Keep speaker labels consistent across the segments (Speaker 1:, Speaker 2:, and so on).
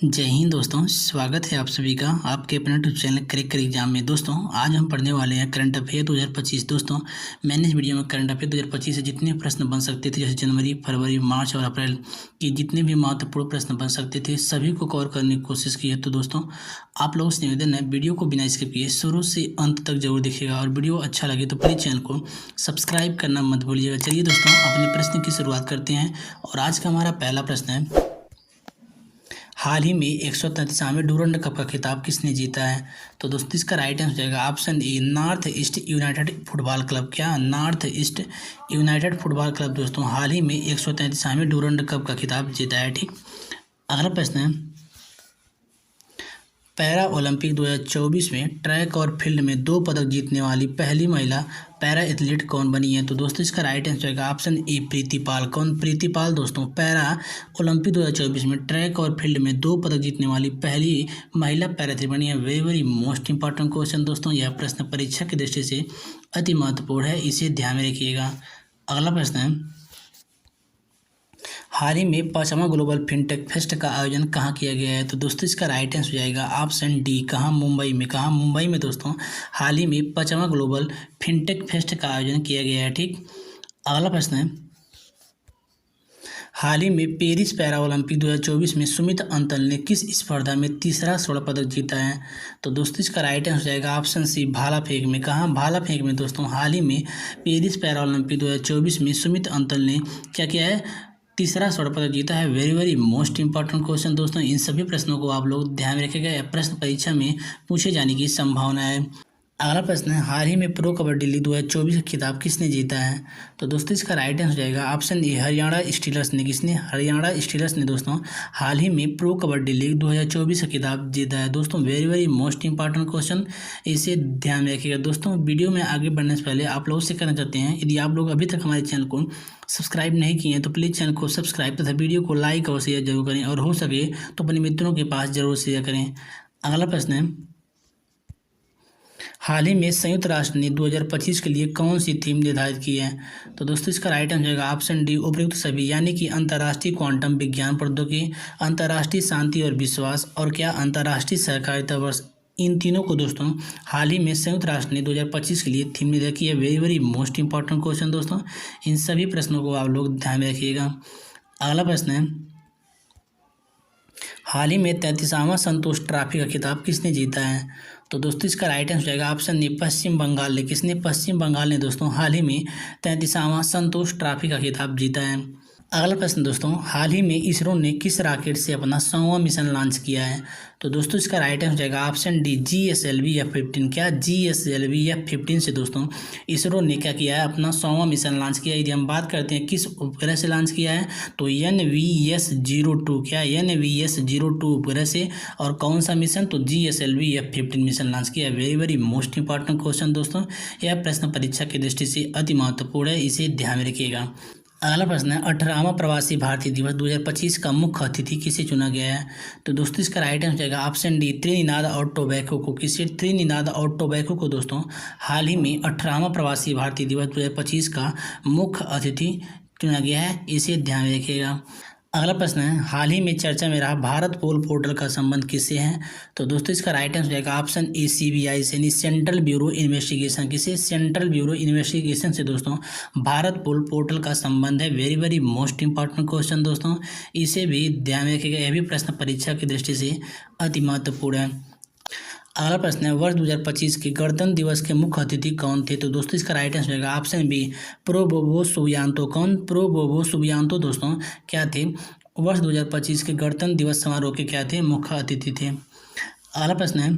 Speaker 1: जय हिंद दोस्तों, स्वागत है आप सभी का आपके अपने यूट्यूब चैनल क्रैकर एग्जाम में। दोस्तों आज हम पढ़ने वाले हैं करंट अफेयर 2025। दोस्तों मैंने इस वीडियो में करंट अफेयर 2025 से जितने प्रश्न बन सकते थे, जैसे जनवरी, फरवरी, मार्च और अप्रैल की जितने भी महत्वपूर्ण प्रश्न बन सकते थे, सभी को कवर करने की कोशिश की है। तो दोस्तों आप लोगों से निवेदन है, वीडियो को बिना स्किप किए शुरू से अंत तक जरूर देखिएगा और वीडियो अच्छा लगे तो प्लीज़ चैनल को सब्सक्राइब करना मत भूलिएगा। चलिए दोस्तों अपने प्रश्न की शुरुआत करते हैं और आज का हमारा पहला प्रश्न है, हाल ही में 133वें डूरंड कप का खिताब किसने जीता है? तो दोस्तों इसका राइट आंसर हो जाएगा option A, North East United football club. क्या North East United football club दोस्तों हाल ही में 133वें डूरंड कप का खिताब जीता है। ठीक, अगला प्रश्न है, पैरा ओलंपिक 2024 में ट्रैक और फील्ड में 2 पदक जीतने वाली पहली महिला पैरा एथलीट कौन बनी है? तो दोस्तों इसका राइट आंसर होगा ऑप्शन ए, प्रीति पाल। कौन? प्रीति पाल दोस्तों पैरा ओलंपिक 2024 में ट्रैक और फील्ड में 2 पदक जीतने वाली पहली महिला पैरा एथलीट बनी है। Very very most important question दोस्तों, यह प्रश्न परीक्षा की दृष्टि से अति महत्वपूर्ण है, इसे ध्यान में रखिएगा। अगला प्रश्न है, हाल ही में 5वां ग्लोबल फिनटेक फेस्ट का आयोजन कहाँ किया गया है? तो दोस्तों इसका राइट आंसर हो जाएगा ऑप्शन डी, कहाँ? मुंबई में। कहाँ? मुंबई में दोस्तों हाल ही में 5वां ग्लोबल फिनटेक फेस्ट का आयोजन किया गया है। ठीक, अगला प्रश्न है, हाल ही में पेरिस पैरा ओलंपिक 2024 में सुमित अंतल ने किस स्पर्धा में तीसरा स्वर्ण पदक जीता है? तो दोस्तों इसका राइट आंसर हो जाएगा ऑप्शन सी, भाला फेंक में। कहाँ? भाला फेंक में दोस्तों हाल ही में पेरिस पैरा ओलंपिक 2024 में सुमित अंतल ने क्या किया है? तीसरा स्वर्ण पदक जीता है। Very very most important question दोस्तों, इन सभी प्रश्नों को आप लोग ध्यान में रखिएगा, यह प्रश्न परीक्षा में पूछे जाने की संभावना है। अगला प्रश्न है, हाल ही में प्रो कबड्डी लीग 2024 का खिताब किसने जीता है? तो दोस्तों इसका राइट आंसर हो जाएगा ऑप्शन ए, हरियाणा स्टीलर्स ने। किसने? हरियाणा स्टीलर्स ने दोस्तों हाल ही में प्रो कबड्डी लीग 2024 का खिताब जीता है। दोस्तों very very most important question, इसे ध्यान में रखिएगा। दोस्तों वीडियो में आगे बढ़ने से पहले आप लोगों से कहना चाहते हैं, यदि आप लोग अभी तक हमारे चैनल को सब्सक्राइब नहीं किए हैं तो प्लीज़ चैनल को सब्सक्राइब तथा वीडियो को लाइक और शेयर जरूर करें और हो सके तो अपने मित्रों के पास जरूर शेयर करें। अगला प्रश्न है, हाल ही में संयुक्त राष्ट्र ने 2025 के लिए कौन सी थीम निर्धारित की है? तो दोस्तों इसका राइट आंसर होगा ऑप्शन डी, उपयुक्त सभी, यानी कि अंतर्राष्ट्रीय क्वांटम विज्ञान प्रौद्योगिकी, अंतर्राष्ट्रीय शांति और विश्वास और क्या अंतर्राष्ट्रीय सहकारिता वर्ष। इन तीनों को दोस्तों हाल ही में संयुक्त राष्ट्र ने 2025 के लिए थीम निर्धारित की है। Very very most important question दोस्तों, इन सभी प्रश्नों को आप लोग ध्यान में रखिएगा। अगला प्रश्न है, हाल ही में 33वां संतोष ट्रॉफी का खिताब किसने जीता है? तो दोस्तों इसका राइट आंसर जाएगा ऑप्शन ए, पश्चिम बंगाल ने। किसने? पश्चिम बंगाल ने दोस्तों हाल ही में 33वां संतोष ट्रॉफी का खिताब जीता है। अगला प्रश्न दोस्तों, हाल ही में इसरो ने किस रॉकेट से अपना 100वां मिशन लॉन्च किया है? तो दोस्तों इसका राइट आंसर जाएगा ऑप्शन डी, GSLV F-15। क्या? GSLV F-15 से दोस्तों इसरो ने क्या किया है? अपना 100वां मिशन लॉन्च किया है। यदि हम बात करते हैं किस उपग्रह से लॉन्च किया है, तो NVS-02। क्या? NVS-02 उपग्रह से। और कौन सा मिशन? तो GSLV F-15 मिशन लॉन्च किया है। Very very most important question दोस्तों, यह प्रश्न परीक्षा की दृष्टि से अति महत्वपूर्ण है, इसे ध्यान में रखिएगा। अगला प्रश्न है, 18वां प्रवासी भारतीय दिवस 2025 का मुख्य अतिथि किसे चुना गया है? तो दोस्तों इसका राइट आंसर जाएगा ऑप्शन डी, त्रिनिदाद और टोबैको को। किसे? त्रिनिदाद और टोबैको को दोस्तों हाल ही में 18वां प्रवासी भारतीय दिवस 2025 का मुख्य अतिथि चुना गया है, इसे ध्यान में रखिएगा। अगला प्रश्न है, हाल ही में चर्चा में रहा भारत पोल पोर्टल का संबंध किससे है? तो दोस्तों इसका राइट आंसर जाएगा ऑप्शन ए, CBI से, यानी सेंट्रल ब्यूरो इन्वेस्टिगेशन। किसे? सेंट्रल ब्यूरो इन्वेस्टिगेशन से दोस्तों भारत पोल पोर्टल का संबंध है। Very very most important question दोस्तों, इसे भी ध्यान में रखिएगा, यह भी प्रश्न परीक्षा की दृष्टि से अति महत्वपूर्ण है। अगला प्रश्न है, वर्ष 2025 के गणतंत्र दिवस के मुख्य अतिथि कौन थे? तो दोस्तों इसका राइट आंसर होगा ऑप्शन बी, प्रोबोवो सुबियांतो। कौन? प्रोबोवो सुबियांतो दोस्तों क्या थे? वर्ष 2025 के गणतंत्र दिवस समारोह के क्या थे? मुख्य अतिथि थे। अगला प्रश्न है,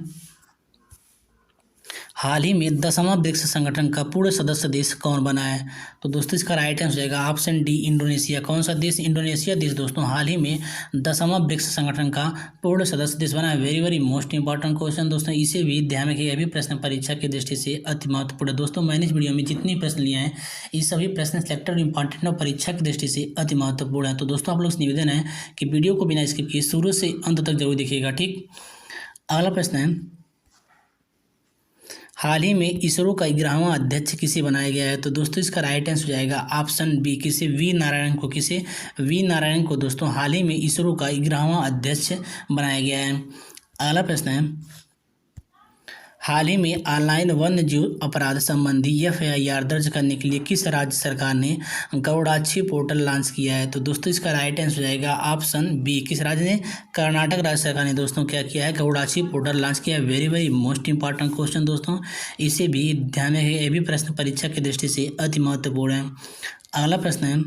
Speaker 1: हाल ही में 10वां ब्रिक्स संगठन का पूर्ण सदस्य देश कौन बना है? तो दोस्तों इसका राइट आंसर जाएगा ऑप्शन डी, इंडोनेशिया। कौन सा देश? इंडोनेशिया देश दोस्तों हाल ही में 10वां ब्रिक्स संगठन का पूर्ण सदस्य देश बना है। Very very most important question दोस्तों, इसे भी ध्यान रखिएगा, यह भी प्रश्न परीक्षा की दृष्टि से अति महत्वपूर्ण है। दोस्तों मैंने इस वीडियो में जितने प्रश्न लिए हैं, ये सभी प्रश्न सेलेक्टेड और इंपॉर्टेंट और परीक्षा की दृष्टि से अति महत्वपूर्ण है। तो दोस्तों आप लोग से निवेदन है कि वीडियो को बिना स्किप किए शुरू से अंत तक जरूर देखिएगा। ठीक, अगला प्रश्न है, हाल ही में इसरो का 11वां अध्यक्ष किसे बनाया गया है? तो दोस्तों इसका राइट आंसर हो जाएगा ऑप्शन बी, किसे वी नारायण को। किसे वी नारायण को दोस्तों हाल ही में इसरो का 11वां अध्यक्ष बनाया गया है। अगला प्रश्न है, हाल ही में ऑनलाइन वन्य जीव अपराध संबंधी FIR दर्ज करने के लिए किस राज्य सरकार ने गौड़ाक्षी पोर्टल लॉन्च किया है? तो दोस्तों इसका राइट आंसर हो जाएगा ऑप्शन बी, किस राज्य ने? कर्नाटक राज्य सरकार ने दोस्तों क्या किया है? गौड़ाक्षी पोर्टल लॉन्च किया है। Very very most important question दोस्तों, इसे भी ध्यान में रखिएगा, ये भी प्रश्न परीक्षा की दृष्टि से अति महत्वपूर्ण है। अगला प्रश्न है,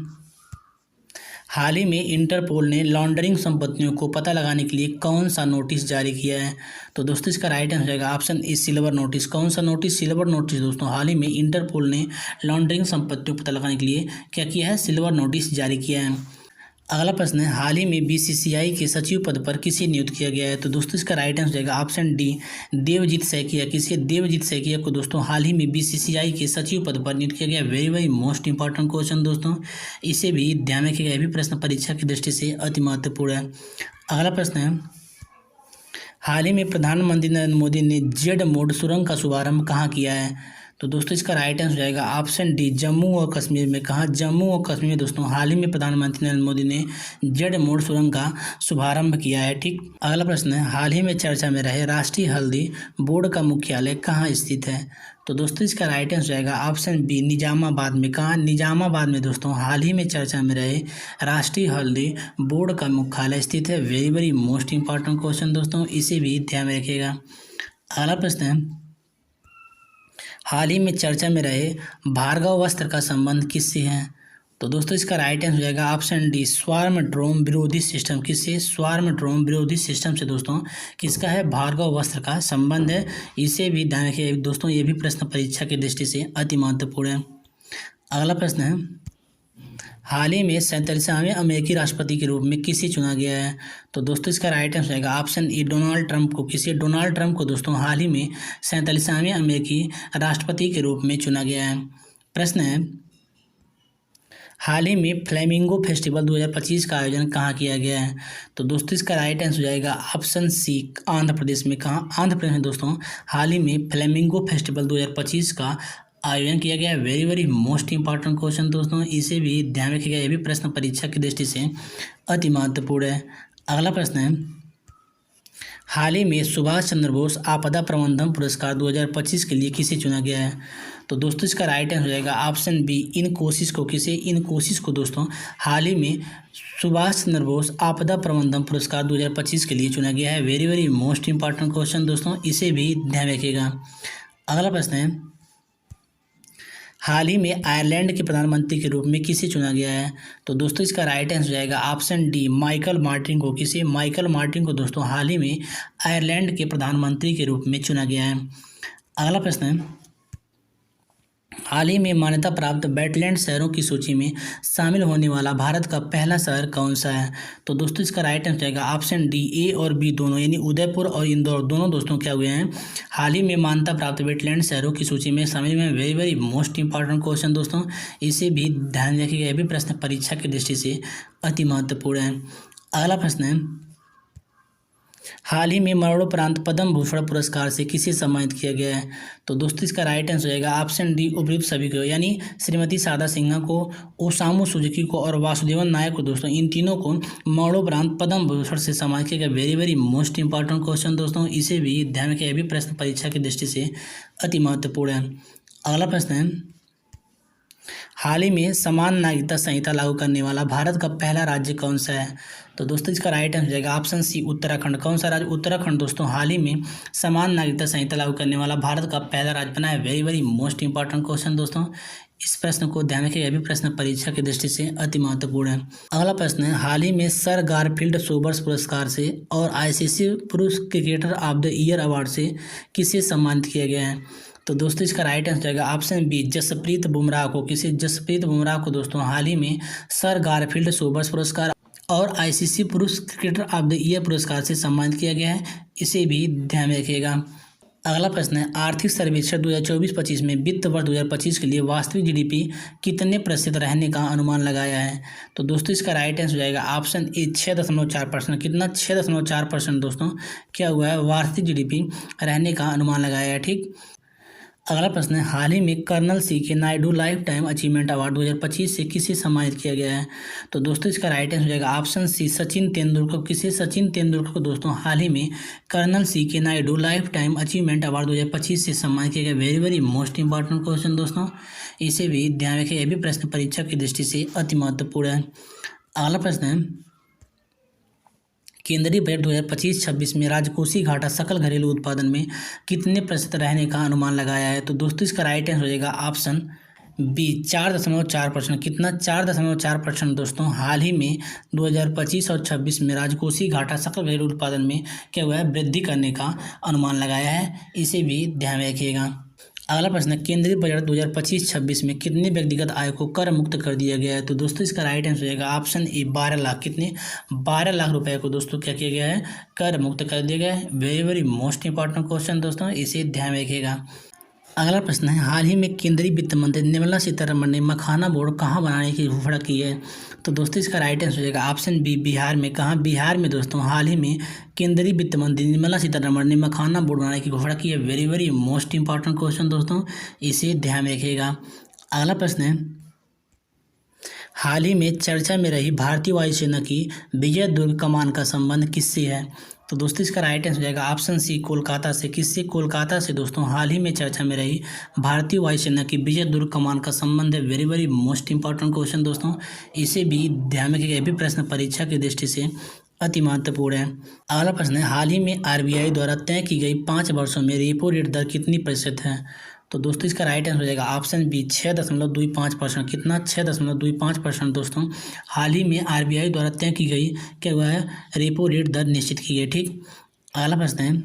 Speaker 1: हाल ही में इंटरपोल ने लॉन्ड्रिंग संपत्तियों को पता लगाने के लिए कौन सा नोटिस जारी किया है? तो दोस्तों इसका राइट आंसर जाएगा ऑप्शन ए, सिल्वर नोटिस। कौन सा नोटिस? सिल्वर नोटिस दोस्तों। हाल ही में इंटरपोल ने लॉन्ड्रिंग संपत्तियों को पता लगाने के लिए क्या किया है? सिल्वर नोटिस जारी किया है। अगला प्रश्न है, हाल ही में BCCI के सचिव पद पर किसे नियुक्त किया गया है? तो दोस्तों इसका राइट आंसर जाएगा ऑप्शन डी, देवजीत सैकिया। किसे? देवजीत सैकिया को दोस्तों हाल ही में BCCI के सचिव पद पर नियुक्त किया गया। Very very most important question दोस्तों, इसे भी ध्यान में रखिएगा, यह भी प्रश्न परीक्षा की दृष्टि से अति महत्वपूर्ण है। अगला प्रश्न है, हाल ही में प्रधानमंत्री नरेंद्र मोदी ने जेड मोड सुरंग का शुभारंभ कहाँ किया है? तो दोस्तों इसका राइट आंसर जाएगा ऑप्शन डी, जम्मू और कश्मीर में। कहाँ? जम्मू और कश्मीर में दोस्तों हाल ही में प्रधानमंत्री नरेंद्र मोदी ने जेड मोड सुरंग का शुभारंभ किया है। ठीक। अगला प्रश्न है, हाल ही में चर्चा में रहे राष्ट्रीय हल्दी बोर्ड का मुख्यालय कहाँ स्थित है? तो दोस्तों इसका राइट आंसर जाएगा ऑप्शन बी, निजामाबाद में। कहाँ? निजामाबाद में दोस्तों हाल ही में चर्चा में रहे राष्ट्रीय हल्दी बोर्ड का मुख्यालय स्थित है। Very very most important question दोस्तों, इसे भी ध्यान में रखिएगा। अगला प्रश्न है, हाल ही में चर्चा में रहे भार्गव वस्त्र का संबंध किससे है? तो दोस्तों इसका राइट आंसर हो जाएगा ऑप्शन डी, स्वार्म ड्रोन विरोधी सिस्टम। किससे? स्वार्म ड्रोन विरोधी सिस्टम से दोस्तों किसका है? भार्गव वस्त्र का संबंध है। इसे भी ध्यान रखिए दोस्तों, ये भी प्रश्न परीक्षा की दृष्टि से अति महत्वपूर्ण है। अगला प्रश्न है, हाल ही में 47वें अमेरिकी राष्ट्रपति के रूप में किसे चुना गया है? तो दोस्तों इसका राइट आंसर रहेगा ऑप्शन ए, डोनाल्ड ट्रंप को। किसे? डोनाल्ड ट्रंप को दोस्तों हाल ही में 47वें अमेरिकी राष्ट्रपति के रूप में चुना गया है। प्रश्न है, हाल ही में फ्लेमिंगो फेस्टिवल 2025 का आयोजन कहाँ किया गया है? तो दोस्तों इसका राइट आंसर हो जाएगा ऑप्शन सी, आंध्र प्रदेश में। कहाँ? आंध्र प्रदेश में दोस्तों हाल ही में फ्लेमिंगो फेस्टिवल 2025 का आयोजन किया गया है। Very very most important question दोस्तों, इसे भी ध्यान रखिएगा, यह भी प्रश्न परीक्षा की दृष्टि से अति महत्वपूर्ण है। अगला प्रश्न है, हाल ही में सुभाष चंद्र बोस आपदा प्रबंधन पुरस्कार 2025 के लिए किसे चुना गया है? तो दोस्तों इसका राइट आंसर हो जाएगा ऑप्शन बी, इनकोसिस को। किसे? इनकोसिस को दोस्तों हाल ही में सुभाष चंद्र बोस आपदा प्रबंधन पुरस्कार 2025 के लिए चुना गया है। Very very most important question दोस्तों, इसे भी ध्यान रखिएगा। अगला प्रश्न है, हाल ही में आयरलैंड के प्रधानमंत्री के रूप में किसे चुना गया है? तो दोस्तों इसका राइट आंसर जाएगा ऑप्शन डी, माइकल मार्टिन को। किसे? माइकल मार्टिन को दोस्तों हाल ही में आयरलैंड के प्रधानमंत्री के रूप में चुना गया है। अगला प्रश्न है, हाल ही में मान्यता प्राप्त वेटलैंड शहरों की सूची में शामिल होने वाला भारत का पहला शहर कौन सा है? तो दोस्तों इसका राइट आंसर जाएगा ऑप्शन डी, ए और बी दोनों, यानी उदयपुर और इंदौर दोनों दोस्तों क्या हुए हैं? हाल ही में मान्यता प्राप्त वेटलैंड शहरों की सूची में शामिल हुए हैं। Very very most important question दोस्तों, इसे भी ध्यान रखिएगा, यह भी प्रश्न परीक्षा की दृष्टि से अति महत्वपूर्ण है। अगला प्रश्न है, हाल ही में मरणोपरांत पद्म भूषण पुरस्कार से किसे सम्मानित किया गया है? तो दोस्तों इसका राइट आंसर रहेगा ऑप्शन डी, उपयुक्त सभी को, यानी श्रीमती शारदा सिन्हा को, ओसामू सुजुकी को और वासुदेवन नायक को दोस्तों, इन तीनों को मरणोपरांत पद्म भूषण से सम्मानित किया गया। Very very most important question दोस्तों, इसे भी ध्यान रखिए, यह भी प्रश्न परीक्षा की दृष्टि से अति महत्वपूर्ण है। अगला प्रश्न है, हाल ही में समान नागरिकता संहिता लागू करने वाला भारत का पहला राज्य कौन सा है? तो दोस्तों इसका राइट आंसर जाएगा ऑप्शन सी, उत्तराखंड। कौन सा राज्य? उत्तराखंड दोस्तों हाल ही में समान नागरिकता संहिता लागू करने वाला भारत का पहला राज्य बना है। Very very most important question दोस्तों, इस प्रश्न को ध्यान रखिए, यह भी प्रश्न परीक्षा की दृष्टि से अति महत्वपूर्ण है। अगला प्रश्न है, हाल ही में सर गारफील्ड सोबर्स पुरस्कार से और ICC पुरुष cricketer of the year award से किसे सम्मानित किया गया है? तो दोस्तों इसका राइट आंसर जाएगा ऑप्शन बी, जसप्रीत बुमराह को। किसे? जसप्रीत बुमराह को दोस्तों हाल ही में सर गारफील्ड सोबर्स पुरस्कार और ICC पुरुष क्रिकेटर ऑफ द ईयर पुरस्कार से सम्मानित किया गया है, इसे भी ध्यान में रखिएगा। अगला प्रश्न है, आर्थिक सर्वेक्षण 2024-25 में वित्त वर्ष 2025 के लिए वास्तविक GDP कितने प्रतिशत रहने का अनुमान लगाया है? तो दोस्तों इसका राइट आंसर हो जाएगा ऑप्शन ए, 6.4%। कितना? 6.4% दोस्तों क्या हुआ है? वार्षिक GDP रहने का अनुमान लगाया है। ठीक। अगला प्रश्न है, हाल ही में कर्नल सी के Naidu life time achievement award 2025 से किसे सम्मानित किया गया है? तो दोस्तों इसका राइट आंसर हो जाएगा ऑप्शन सी, सचिन तेंदुलकर। किसे? सचिन तेंदुलकर को दोस्तों हाल ही में कर्नल सी के Naidu life time achievement award 2025 से सम्मानित किया गया। Very very most important question दोस्तों, इसे भी ध्यान रखिए, यह भी प्रश्न परीक्षा की दृष्टि से अति महत्वपूर्ण है। अगला प्रश्न है, केंद्रीय बजट 2025-26 में राजकोषीय घाटा सकल घरेलू उत्पादन में कितने प्रतिशत रहने का अनुमान लगाया है? तो दोस्तों इसका राइट आंसर हो जाएगा ऑप्शन बी, 4.4%। कितना? 4.4% दोस्तों हाल ही में 2025 और 26 में राजकोषीय घाटा सकल घरेलू उत्पादन में क्या हुआ है? वृद्धि करने का अनुमान लगाया है, इसे भी ध्यान रखिएगा। अगला प्रश्न है, केंद्रीय बजट 2025-26 में कितने व्यक्तिगत आय को कर मुक्त कर दिया गया है? तो दोस्तों इसका राइट आंसर हो जाएगा ऑप्शन ए, 12 लाख। कितने? 12 लाख रुपए को दोस्तों क्या किया गया है? कर मुक्त कर दिया गया है। Very very most important question दोस्तों, इसे ध्यान रखिएगा। अगला प्रश्न है, हाल ही में केंद्रीय वित्त मंत्री निर्मला सीतारमण ने मखाना बोर्ड कहाँ बनाने की घोषणा की है? तो दोस्तों इसका राइट आंसर हो जाएगा ऑप्शन बी, बिहार में। कहाँ? बिहार में दोस्तों हाल ही में केंद्रीय वित्त मंत्री निर्मला सीतारमण ने मखाना बोर्ड बनाने की घोषणा की है। Very very most important question दोस्तों, इसे ध्यान रखिएगा। अगला प्रश्न है, हाल ही में चर्चा में रही भारतीय वायुसेना की विजय दुर्ग कमान का संबंध किससे है? तो दोस्तों इसका राइट आंसर हो जाएगा ऑप्शन सी, कोलकाता से। किससे? कोलकाता से दोस्तों हाल ही में चर्चा में रही भारतीय वायुसेना की विजय दुर्ग कमान का संबंध है। Very very most important question दोस्तों, इसे भी ध्यान रखिएगा, ये भी प्रश्न परीक्षा की दृष्टि से अति महत्वपूर्ण है। अगला प्रश्न है, हाल ही में आरबीआई द्वारा तय की गई 5 वर्षों में रेपो रेट दर कितनी प्रतिशत है? तो दोस्तों इसका राइट आंसर हो जाएगा ऑप्शन बी, 6.25%। कितना? 6.25% दोस्तों हाल ही में आरबीआई द्वारा तय की गई क्या हुआ है? रेपो रेट दर निश्चित की गई। ठीक। अगला प्रश्न है,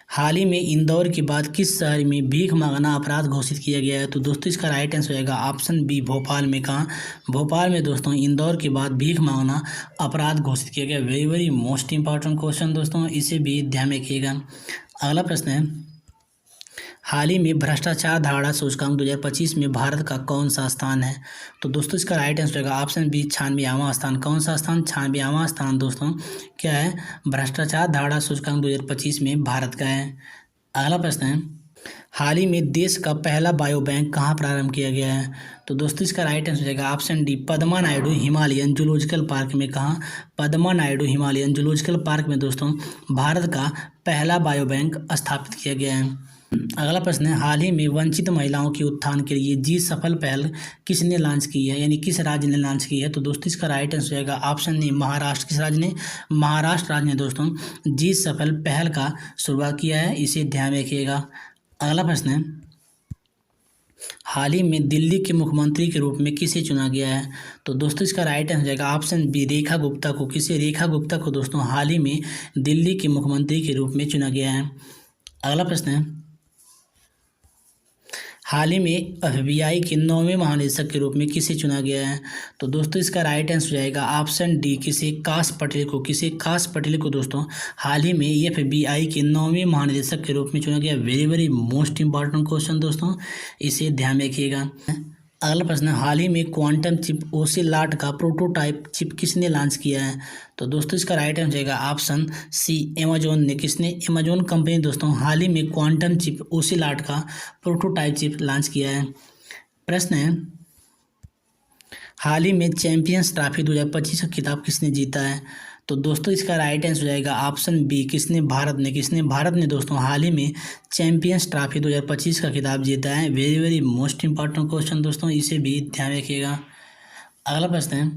Speaker 1: हाल ही में इंदौर के बाद किस शहर में भीख मांगना अपराध घोषित किया गया है? तो दोस्तों इसका राइट आंसर हो जाएगा ऑप्शन बी, भोपाल में। कहाँ? भोपाल में दोस्तों इंदौर के बाद भीख मांगना अपराध घोषित किया गया। Very very most important question दोस्तों, इसे भी ध्यान रखिएगा। अगला प्रश्न है, हाल ही में भ्रष्टाचार धारणा सूचकांक 2025 में भारत का कौन सा स्थान है? तो दोस्तों इसका राइट आंसर होगा ऑप्शन बी, 96वां स्थान। कौन सा स्थान? 96वां स्थान दोस्तों क्या है? भ्रष्टाचार धारणा सूचकांक 2025 में भारत का है। अगला प्रश्न है, हाल ही में देश का पहला बायो बैंक कहाँ प्रारंभ किया गया है? तो दोस्तों इसका राइट आंसर हो जाएगा option D, Padma Naidu Himalayan zoological park में। कहाँ? Padma Naidu Himalayan zoological park में दोस्तों भारत का पहला बायो बैंक स्थापित किया गया है। अगला प्रश्न है, हाल ही में वंचित महिलाओं के उत्थान के लिए जी सफल पहल किसने लॉन्च की है, यानी किस राज्य ने लॉन्च की है? तो दोस्तों इसका राइट आंसर रहेगा ऑप्शन ए, महाराष्ट्र। किस राज्य ने? महाराष्ट्र राज्य ने दोस्तों जी सफल पहल का शुरुआत किया है, इसे ध्यान रखिएगा। अगला प्रश्न है, हाल ही में दिल्ली के मुख्यमंत्री के रूप में किसे चुना गया है? तो दोस्तों इसका राइट आंसर जाएगा ऑप्शन बी, रेखा गुप्ता को। किसे? रेखा गुप्ता को दोस्तों हाल ही में दिल्ली के मुख्यमंत्री के रूप में चुना गया है। अगला प्रश्न है, हाल ही में एफबीआई के 9वें महानिदेशक के रूप में किसे चुना गया है? तो दोस्तों इसका राइट आंसर जाएगा ऑप्शन डी, किसे? काश पटेल को। किसे? काश पटेल को दोस्तों हाल ही में एफबीआई के 9वें महानिदेशक के रूप में चुना गया। Very very most important question दोस्तों, इसे ध्यान रखिएगा। अगला प्रश्न है, हाल ही में क्वांटम चिप ओसिलाट का प्रोटोटाइप चिप किसने लॉन्च किया है? तो दोस्तों इसका राइट आंसर जाएगा ऑप्शन सी, अमेजोन ने। किसने? अमेजोन कंपनी दोस्तों हाल ही में क्वांटम चिप ओसिलाट का प्रोटोटाइप चिप लॉन्च किया है। प्रश्न है, हाल ही में चैंपियंस ट्रॉफी 2025 का खिताब किसने जीता है? तो दोस्तों इसका राइट आंसर हो जाएगा ऑप्शन बी, किसने? भारत ने। किसने? भारत ने दोस्तों हाल ही में चैंपियंस ट्रॉफी 2025 का खिताब जीता है। Very very most important question दोस्तों, इसे भी ध्यान रखिएगा। अगला प्रश्न है,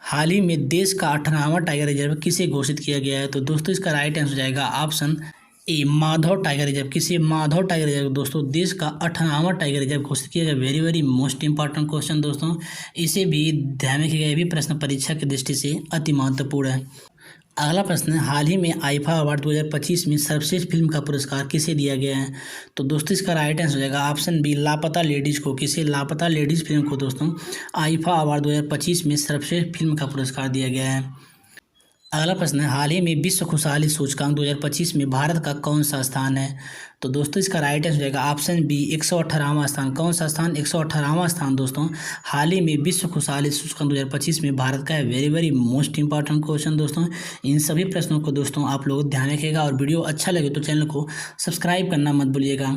Speaker 1: हाल ही में देश का 18वां टाइगर रिजर्व किसे घोषित किया गया है? तो दोस्तों इसका राइट आंसर हो जाएगा ऑप्शन ए, माधव टाइगर रिजर्व। किसी? माधव टाइगर रिजर्व दोस्तों देश का 18वां टाइगर रिजर्व घोषित किया गया। Very very most important question दोस्तों, इसे भी ध्यान रखिएगा, ये भी प्रश्न परीक्षा की दृष्टि से अति महत्वपूर्ण है। अगला प्रश्न है, हाल ही में आईफा अवार्ड 2025 में सर्वश्रेष्ठ फिल्म का पुरस्कार किसे दिया गया है? तो दोस्तों इसका राइट आंसर हो जाएगा ऑप्शन बी, लापता लेडीज को। किसे? लापता लेडीज फिल्म को दोस्तों आईफा अवार्ड 2025 में सर्वश्रेष्ठ फिल्म का पुरस्कार दिया गया है। अगला प्रश्न है, हाल ही में विश्व खुशहाली सूचकांक 2025 में भारत का कौन सा स्थान है? तो दोस्तों इसका राइट आंसर हो जाएगा ऑप्शन बी 118वां स्थान। कौन सा स्थान? 118वां स्थान दोस्तों हाल ही में विश्व खुशहाली सूचकांक 2025 में भारत का है। Very very most important question दोस्तों। इन सभी प्रश्नों को दोस्तों आप लोग ध्यान रखिएगा और वीडियो अच्छा लगे तो चैनल को सब्सक्राइब करना मत भूलिएगा।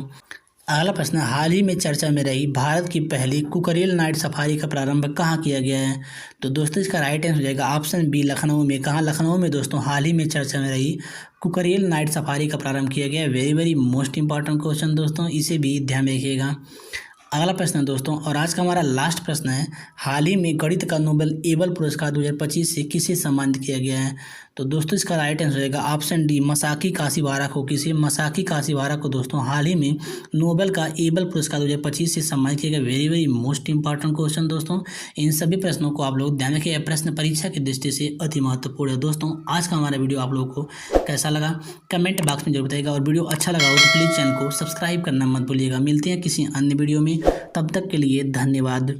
Speaker 1: अगला प्रश्न, हाल ही में चर्चा में रही भारत की पहली कुकरेल नाइट सफारी का प्रारंभ कहाँ किया गया है? तो दोस्तों इसका राइट आंसर हो जाएगा ऑप्शन बी लखनऊ में। कहाँ? लखनऊ में दोस्तों हाल ही में चर्चा में रही कुकरेल नाइट सफारी का प्रारंभ किया गया है। Very very most important question दोस्तों, इसे भी ध्यान में रखिएगा। अगला प्रश्न है दोस्तों, और आज का हमारा लास्ट प्रश्न है, हाल ही में गणित का नोबेल एबल पुरस्कार 2025 से किसे सम्मानित किया गया है? तो दोस्तों इसका राइट आंसर रहेगा ऑप्शन डी मसाकी काशीवारा को। किसे? मसाकी काशीवारा को दोस्तों हाल ही में नोबेल का एबल पुरस्कार 2025 से सम्मानित किया गया। Very very most important question दोस्तों। इन सभी प्रश्नों को आप लोग ध्यान रखिए, प्रश्न परीक्षा की दृष्टि से अति महत्वपूर्ण है। दोस्तों आज का हमारा वीडियो आप लोगों को कैसा लगा कमेंट बॉक्स में जरूर बताइएगा, और वीडियो अच्छा लगा हो तो प्लीज़ चैनल को सब्सक्राइब करना मत भूलिएगा। मिलते हैं किसी अन्य वीडियो में, तब तक के लिए धन्यवाद।